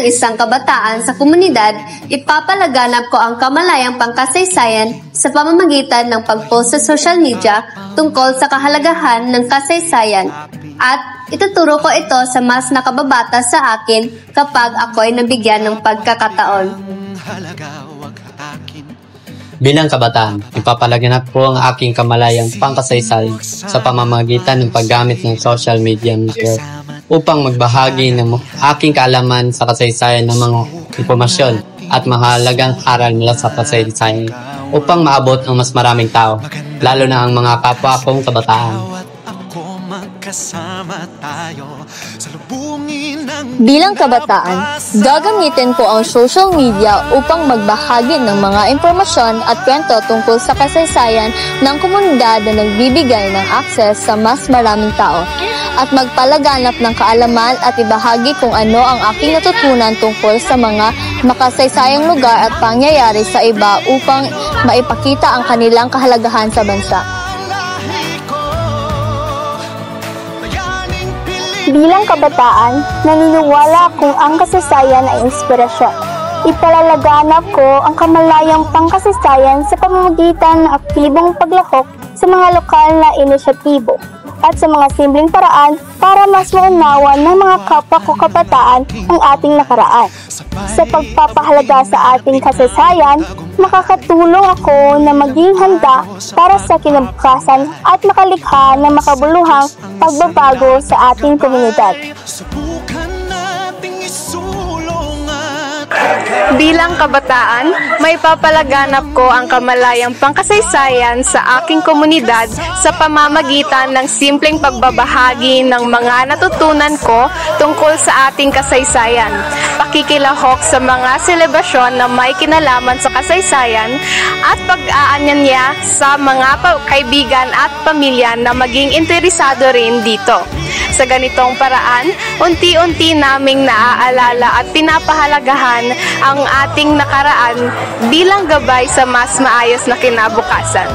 isang kabataan sa komunidad, ipapalaganap ko ang kamalayang pangkasaysayan sa pamamagitan ng pag-post sa social media tungkol sa kahalagahan ng kasaysayan at ituturo ko ito sa mas nakababata sa akin kapag ako ay nabigyan ng pagkakataon. Bilang kabataan, ipapalaganap ko ang aking kamalayang pangkasaysayan sa pamamagitan ng paggamit ng social media network upang magbahagi ng aking kaalaman sa kasaysayan ng mga impormasyon at mahalagang aral mula sa kasaysayan upang maabot ang mas maraming tao, lalo na ang mga kapwa kong kabataan. Bilang kabataan, gagamitin ko ang social media upang magbahagi ng mga impormasyon at kwento tungkol sa kasaysayan ng komunidad na nagbibigay ng akses sa mas maraming tao at magpalaganap ng kaalaman at ibahagi kung ano ang aking natutunan tungkol sa mga makasaysayang lugar at pangyayari sa iba upang maipakita ang kanilang kahalagahan sa bansa. Bilang kabataan, naniniwala kung ang kasaysayan ay inspirasyon. Ipalalaganap ko ang kamalayang pangkasaysayan sa pamamagitan ng aktibong paglahok sa mga lokal na inisyatibo at sa mga simpleng paraan para mas maunawan ng mga kapwa ko kabataan ang ating nakaraan. Sa pagpapahalaga sa ating kasaysayan, makakatulong ako na maging handa para sa kinabukasan at makalikha ng makabuluhang pagbabago sa ating komunidad. Bilang kabataan, may papalaganap ko ang kamalayang pangkasaysayan sa aking komunidad sa pamamagitan ng simpleng pagbabahagi ng mga natutunan ko tungkol sa ating kasaysayan, pakikilahok sa mga selebrasyon na may kinalaman sa kasaysayan at pag-aanyaya sa mga kaibigan at pamilya na maging interesado rin dito. Sa ganitong paraan, unti-unti naming naaalala at pinapahalagahan ang ating nakaraan bilang gabay sa mas maayos na kinabukasan.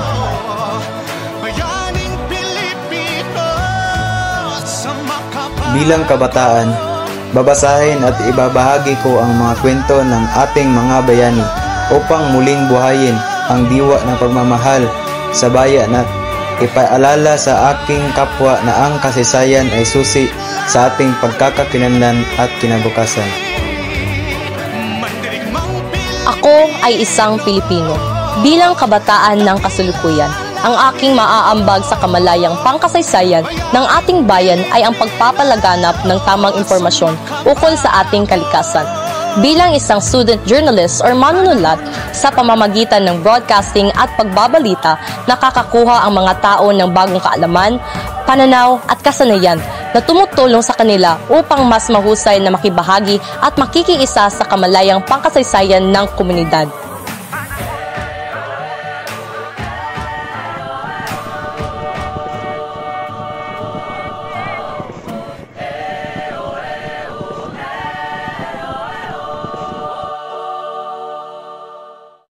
Bilang kabataan, babasahin at ibabahagi ko ang mga kwento ng ating mga bayani upang muling buhayin ang diwa ng pagmamahal sa bayan at ipaalala sa aking kapwa na ang kasaysayan ay susi sa ating pagkakakilanlan at kinabukasan. Ako ay isang Pilipino. Bilang kabataan ng kasalukuyan, ang aking maaambag sa kamalayang pangkasaysayan ng ating bayan ay ang pagpapalaganap ng tamang impormasyon ukol sa ating kalikasan. Bilang isang student journalist or manunulat, sa pamamagitan ng broadcasting at pagbabalita, nakakakuha ang mga tao ng bagong kaalaman, pananaw at kasanayan na tumutulong sa kanila upang mas mahusay na makibahagi at makikiisa sa kamalayang pangkasaysayan ng komunidad.